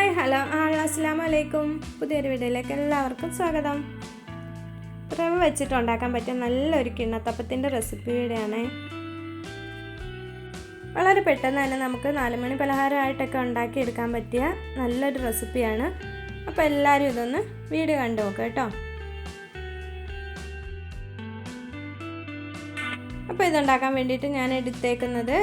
Hi hello അസ്സലാമു അലൈക്കും. പുതിയൊരു വീഡിയോയിലേക്ക് എല്ലാവർക്കും സ്വാഗതം. റവ വെച്ചിട്ട് ഉണ്ടാക്കാൻ പറ്റിയ നല്ലൊരു കിണ്ണത്തപ്പത്തിൻ്റെ റെസിപ്പിയുടെയാണ്. വളരെ പെട്ടെന്ന് തന്നെ നമുക്ക് 4 മണി പലഹാരമായിട്ടൊക്കെ ഉണ്ടാക്കിയെടുക്കാൻ പറ്റിയ നല്ലൊരു റെസിപ്പിയാണ്. അപ്പോൾ എല്ലാവരും ഇതൊന്ന് വീഡിയോ കണ്ടു നോക്കുക കേട്ടോ. അപ്പോൾ ഇതുണ്ടാക്കാൻ വേണ്ടിയിട്ട് ഞാൻ എടുത്തേക്കുന്നത്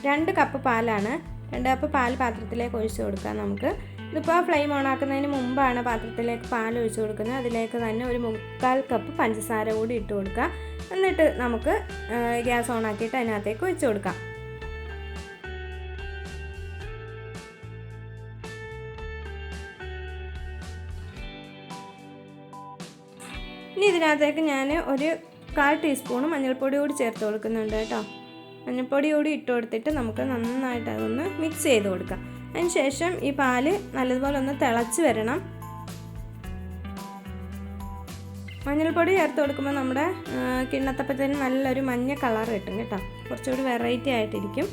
2 കപ്പ് പാലാണ്. 2 കപ്പ് പാൽ പാത്രത്തിലേക്ക് ഒഴിച്ചു കൊടുക്കാം. നമുക്ക് ഇതിപ്പോൾ ഫ്ലെയിം ഓൺ ആക്കുന്നതിന് മുമ്പാണ് പാത്രത്തിലേക്ക് പാൽ ഒഴിച്ചു കൊടുക്കുന്നത്. അതിലേക്ക് തന്നെ ഒരു 3/4 കപ്പ് പഞ്ചസാര കൂടി ഇട്ട് കൊടുക്കുക. എന്നിട്ട് നമുക്ക് ഗ്യാസ് ഓൺ ആക്കിയിട്ട് അതിനകത്തേക്ക് ഒഴിച്ചു കൊടുക്കാം. ഇനി ഇതിനകത്തേക്ക് ഞാൻ ഒരു 1/4 ടീസ്പൂൺ മഞ്ഞൾപ്പൊടി കൂടി ചേർത്ത് കൊടുക്കുന്നുണ്ട് കേട്ടോ. മഞ്ഞൾപ്പൊടി കൂടി ഇട്ട് കൊടുത്തിട്ട് നമുക്ക് നന്നായിട്ട് അതൊന്ന് മിക്സ് ചെയ്ത് കൊടുക്കാം. അതിന് ശേഷം ഈ പാല് നല്ലതുപോലെ ഒന്ന് തിളച്ച് വരണം. മഞ്ഞൾപ്പൊടി ചേർത്ത് കൊടുക്കുമ്പോൾ നമ്മുടെ കിണ്ണത്തപ്പത്തിന് നല്ലൊരു മഞ്ഞ കളർ കിട്ടും കേട്ടോ. കുറച്ചുകൂടി വെറൈറ്റി ആയിട്ടിരിക്കും,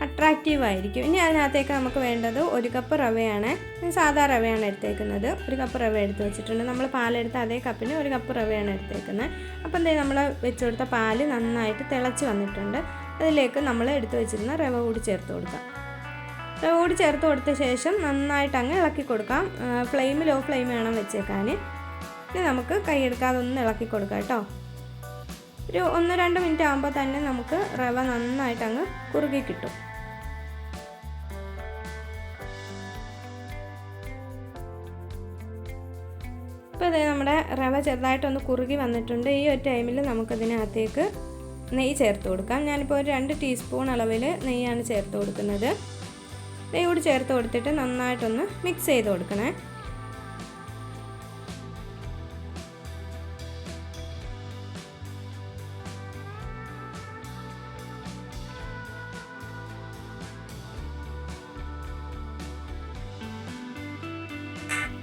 അട്രാക്റ്റീവ് ആയിരിക്കും. ഇനി അതിനകത്തേക്ക് നമുക്ക് വേണ്ടത് 1 കപ്പ് റവയാണ്. സാധാ റവയാണ് എടുത്തേക്കുന്നത്. 1 കപ്പ് റവ എടുത്ത് വെച്ചിട്ടുണ്ട്. നമ്മൾ പാലെടുത്ത അതേ കപ്പിന് 1 കപ്പ് റവയാണ് എടുത്തേക്കുന്നത്. അപ്പോൾ എന്തായാലും നമ്മൾ വെച്ച് കൊടുത്ത പാല് നന്നായിട്ട് തിളച്ച് വന്നിട്ടുണ്ട്. അതിലേക്ക് നമ്മൾ എടുത്ത് വെച്ചിരുന്ന റവ കൂടി ചേർത്ത് കൊടുക്കാം. റവ കൂടി ചേർത്ത് കൊടുത്ത ശേഷം നന്നായിട്ട് അങ്ങ് ഇളക്കി കൊടുക്കാം. ലോ ഫ്ലെയിം വേണം വെച്ചേക്കാൻ. ഇനി നമുക്ക് കൈയെടുക്കാതെ ഒന്ന് ഇളക്കി കൊടുക്കാം കേട്ടോ. ഒരു 1-2 മിനിറ്റ് ആകുമ്പോൾ തന്നെ നമുക്ക് റവ നന്നായിട്ട് അങ്ങ് കുറുകി കിട്ടും. ഇപ്പോൾ ഇതേ നമ്മുടെ റവ ചെറുതായിട്ടൊന്ന് കുറുകി വന്നിട്ടുണ്ട്. ഈ ഒരു ടൈമിൽ നമുക്കതിനകത്തേക്ക് നെയ്യ് ചേർത്ത് കൊടുക്കാം. ഞാനിപ്പോൾ ഒരു 2 ടീസ്പൂൺ അളവിൽ നെയ്യാണ് ചേർത്ത് കൊടുക്കുന്നത്. നെയ്യ് കൂടി ചേർത്ത് കൊടുത്തിട്ട് നന്നായിട്ടൊന്ന് മിക്സ് ചെയ്ത് കൊടുക്കണേ.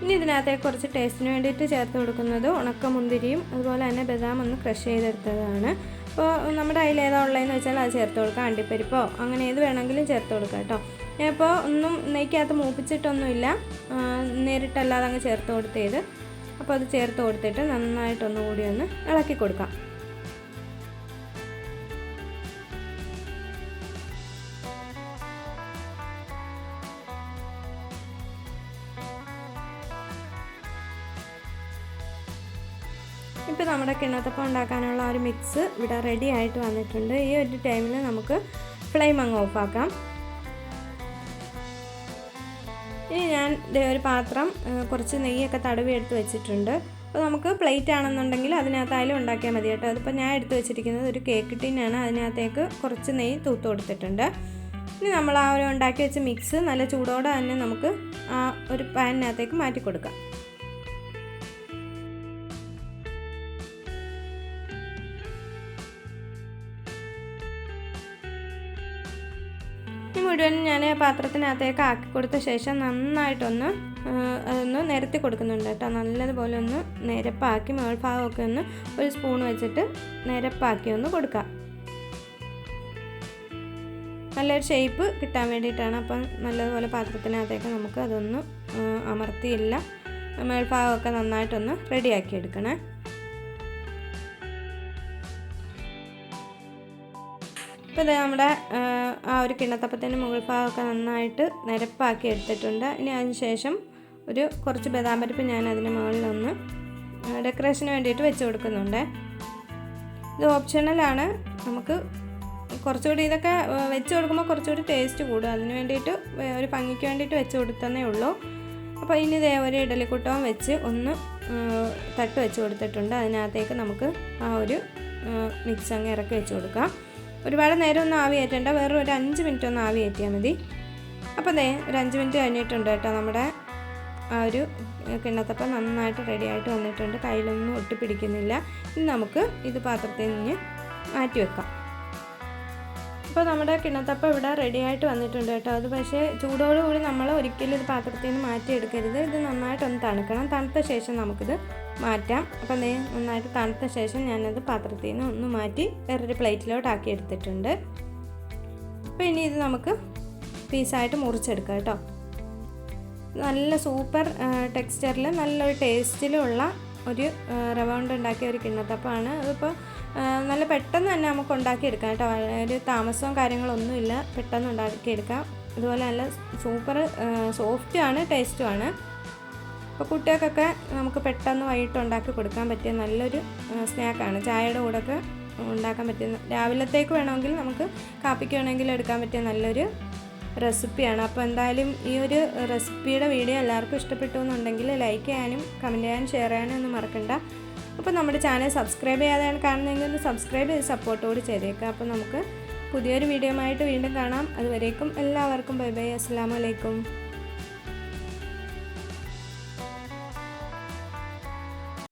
ഇനി ഇതിനകത്തേക്ക് കുറച്ച് ടേസ്റ്റിന് വേണ്ടിയിട്ട് ചേർത്ത് കൊടുക്കുന്നത് ഉണക്കമുന്തിരിയും അതുപോലെ തന്നെ ബദാം ഒന്ന് ക്രഷ് ചെയ്തെടുത്തതാണ്. അപ്പോൾ നമ്മുടെ കയ്യിൽ ഏതാ ഉള്ളതെന്ന് വെച്ചാൽ അത് ചേർത്ത് കൊടുക്കാം. അണ്ടിപ്പരിപ്പോ അങ്ങനെ ഏത് വേണമെങ്കിലും ചേർത്ത് കൊടുക്കാം കേട്ടോ. ഞാനിപ്പോൾ ഒന്നും നെയ്ക്കകത്ത് മൂപ്പിച്ചിട്ടൊന്നുമില്ല, നേരിട്ടല്ലാതെ അങ്ങ് ചേർത്ത് കൊടുത്തത്. അപ്പോൾ അത് ചേർത്ത് കൊടുത്തിട്ട് നന്നായിട്ടൊന്നുകൂടി ഒന്ന് ഇളക്കി കൊടുക്കാം. ഇപ്പോൾ നമ്മുടെ കിണ്ണത്തപ്പം ഉണ്ടാക്കാനുള്ള ഒരു മിക്സ് ഇവിടെ റെഡി ആയിട്ട് വന്നിട്ടുണ്ട്. ഈ ഒരു ടൈമിൽ നമുക്ക് ഫ്ലെയിം അങ്ങ് ഓഫാക്കാം. ഇനി ഞാൻ ഒരു പാത്രം കുറച്ച് നെയ്യൊക്കെ തടവി എടുത്ത് വെച്ചിട്ടുണ്ട്. അപ്പോൾ നമുക്ക് പ്ലേറ്റ് ആണെന്നുണ്ടെങ്കിൽ അതിനകത്തായാലും ഉണ്ടാക്കിയാൽ മതി കേട്ടോ. അതിപ്പോൾ ഞാൻ എടുത്ത് വെച്ചിരിക്കുന്നത് ഒരു കേക്ക് ടിന്നാണ്. അതിനകത്തേക്ക് കുറച്ച് നെയ്യ് തൂത്ത് കൊടുത്തിട്ടുണ്ട്. ഇനി നമ്മൾ ആ ഒരു ഉണ്ടാക്കി വെച്ച മിക്സ് നല്ല ചൂടോടെ തന്നെ നമുക്ക് ആ ഒരു പാനിനകത്തേക്ക് മാറ്റി കൊടുക്കാം. മുഴുവൻ ഞാൻ പാത്രത്തിനകത്തേക്ക് ആക്കി കൊടുത്ത ശേഷം നന്നായിട്ടൊന്ന് അതൊന്ന് നിരത്തി കൊടുക്കുന്നുണ്ട് കേട്ടോ. നല്ലതുപോലെ ഒന്ന് നിരപ്പാക്കി മേൾഭാഗമൊക്കെ ഒന്ന് ഒരു സ്പൂൺ വെച്ചിട്ട് നിരപ്പാക്കി ഒന്ന് കൊടുക്കാം. നല്ലൊരു ഷേപ്പ് കിട്ടാൻ വേണ്ടിയിട്ടാണ്. അപ്പം നല്ലതുപോലെ പാത്രത്തിനകത്തേക്ക് നമുക്ക് അതൊന്ന് അമർത്തിയില്ല, മേൾഭാഗമൊക്കെ നന്നായിട്ടൊന്ന് റെഡിയാക്കി എടുക്കണേ. ഇപ്പോൾ ഇത് നമ്മുടെ ആ ഒരു കിണ്ണത്തപ്പത്തിൻ്റെ മുകൾ ഭാഗമൊക്കെ നന്നായിട്ട് നിരപ്പാക്കി എടുത്തിട്ടുണ്ട്. ഇനി അതിന് ശേഷം കുറച്ച് ബദാം പരിപ്പ് ഞാൻ അതിന് മുകളിലൊന്ന് ഡെക്കറേഷന് വേണ്ടിയിട്ട് വെച്ച് കൊടുക്കുന്നുണ്ട്. ഇത് ഓപ്ഷണലാണ്. നമുക്ക് കുറച്ചുകൂടി ഇതൊക്കെ വെച്ച് കൊടുക്കുമ്പോൾ കുറച്ചുകൂടി ടേസ്റ്റ് കൂടും. അതിന് വേണ്ടിയിട്ട് ഒരു ഭംഗിക്ക് വേണ്ടിയിട്ട് വെച്ച് കൊടുത്തതേ ഉള്ളൂ. അപ്പോൾ ഇനി ഇതേ ഒരു ഇഡലിക്കുട്ടവും വെച്ച് ഒന്ന് തട്ട് വെച്ച് കൊടുത്തിട്ടുണ്ട്. അതിനകത്തേക്ക് നമുക്ക് ആ ഒരു മിക്സ് അങ്ങ് ഇറക്കി വെച്ച് കൊടുക്കാം. ഒരുപാട് നേരം ഒന്നും ആവി കയറ്റേണ്ട, വേറെ ഒരു 5 മിനിറ്റ് ഒന്ന് ആവി കയറ്റിയാൽ മതി. അപ്പോൾ ഒരു 5 മിനിറ്റ് കഴിഞ്ഞിട്ടുണ്ട് കേട്ടോ. നമ്മുടെ ആ ഒരു കിണ്ണത്തപ്പം നന്നായിട്ട് റെഡി ആയിട്ട് വന്നിട്ടുണ്ട്. കയ്യിലൊന്നും ഒട്ടിപ്പിടിക്കുന്നില്ല. ഇനി നമുക്ക് ഇത് പാത്രത്തിൽ നിന്ന് മാറ്റി വെക്കാം. അപ്പോൾ നമ്മുടെ കിണ്ണത്തപ്പം ഇവിടെ റെഡി ആയിട്ട് വന്നിട്ടുണ്ട് കേട്ടോ. അത് പക്ഷേ ചൂടോടുകൂടി നമ്മൾ ഒരിക്കലും ഇത് പാത്രത്തിൽ നിന്ന് മാറ്റിയെടുക്കരുത്. ഇത് നന്നായിട്ടൊന്ന് തണുക്കണം. തണുത്ത ശേഷം നമുക്കിത് മാറ്റാം. അപ്പം നന്നായിട്ട് തണുത്ത ശേഷം ഞാനത് പാത്രത്തിൽ നിന്ന് ഒന്ന് മാറ്റി വേറൊരു പ്ലേറ്റിലോട്ടാക്കി എടുത്തിട്ടുണ്ട്. അപ്പോൾ ഇനി ഇത് നമുക്ക് പീസായിട്ട് മുറിച്ചെടുക്കാം കേട്ടോ. നല്ല സൂപ്പർ ടെക്സ്ചറിൽ നല്ലൊരു ടേസ്റ്റിലുള്ള ഒരു റവ കൊണ്ട് ഉണ്ടാക്കിയ ഒരു കിണ്ണത്തപ്പമാണ്. അതിപ്പോൾ നല്ല പെട്ടെന്ന് തന്നെ നമുക്ക് ഉണ്ടാക്കിയെടുക്കാം കേട്ടോ. ഒരു താമസവും കാര്യങ്ങളൊന്നുമില്ല, പെട്ടെന്ന് ഉണ്ടാക്കിയെടുക്കാം. അതുപോലെ നല്ല സൂപ്പർ സോഫ്റ്റുമാണ്, ടേസ്റ്റുമാണ്. അപ്പോൾ കുട്ടികൾക്കൊക്കെ നമുക്ക് പെട്ടെന്ന് വൈകിട്ട് ഉണ്ടാക്കി കൊടുക്കാൻ പറ്റിയ നല്ലൊരു സ്നാക്കാണ്. ചായയുടെ കൂടെയൊക്കെ ഉണ്ടാക്കാൻ പറ്റിയ, രാവിലത്തേക്ക് വേണമെങ്കിൽ നമുക്ക് കാപ്പിക്ക് വേണമെങ്കിൽ എടുക്കാൻ പറ്റിയ നല്ലൊരു റെസിപ്പിയാണ്. അപ്പോൾ എന്തായാലും ഈ ഒരു റെസിപ്പിയുടെ വീഡിയോ എല്ലാവർക്കും ഇഷ്ടപ്പെട്ടു എന്നുണ്ടെങ്കിൽ ലൈക്ക് ചെയ്യാനും കമൻറ്റ് ചെയ്യാനും ഷെയർ ചെയ്യാനും ഒന്നും മറക്കണ്ട. അപ്പോൾ നമ്മുടെ ചാനൽ സബ്സ്ക്രൈബ് ചെയ്യാതെയാണ് കാണുന്നതെങ്കിൽ ഒന്ന് സബ്സ്ക്രൈബ് ചെയ്ത് സപ്പോർട്ടോട് ചെയ്തേക്കാം. അപ്പോൾ നമുക്ക് പുതിയൊരു വീഡിയോ ആയിട്ട് വീണ്ടും കാണാം. അതുവരേക്കും എല്ലാവർക്കും ബൈ ബൈ, അസ്സലാമു അലൈക്കും.